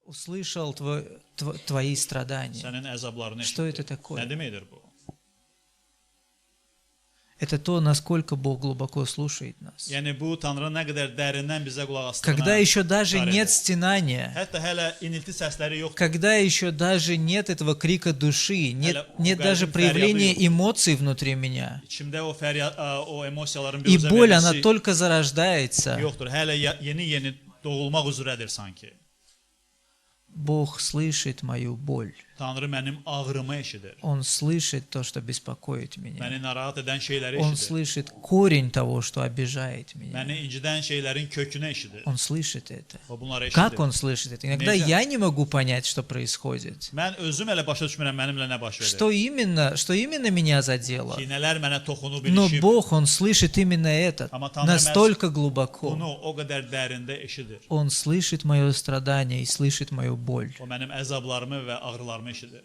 услышал твои страдания. Sənin əzablarını Что это eşitdi. такое? Nə deməkdir bu? Это то, насколько Бог глубоко слушает нас. Yəni bu Tanrı nə qədər dərindən bizə qulaq Когда asdığına. еще даже işarə нет edir. стенания, Hətta hələ inilti səsləri yoxdur. когда еще даже нет этого крика души, нет Hələ o даже qəlbin проявления fəryadı yoxdur. эмоций внутри меня, İçimdə o fəryad, o emosiyaların и bir боль, она только зарождается, yoxdur. Hələ yeni doğulmaq üzrədir sanki. Бог слышит мою боль. Tanrı mənim ağrımı eşidir. Он слышит то, что беспокоит меня. Məni narahat edən şeyləri Он eşidir. слышит корень того, что обижает меня. Məni incidən şeylərin kökünü eşidir. Он слышит это. O bunları eşidir. Как он слышит это? Иногда Нельзя. я не могу понять, что происходит. Mən özüm elə başa düşmürəm mənimlə nə baş verir. Что именно меня задело? Ki nələr mənə toxunub Но ilişib. Бог, Он слышит именно это. Amma Tanrı Настолько глубоко. bunu o qədər dərində eşidir. Он слышит мое страдание и слышит мою боль. O mənim əzablarımı və ağrılarımı eşidir.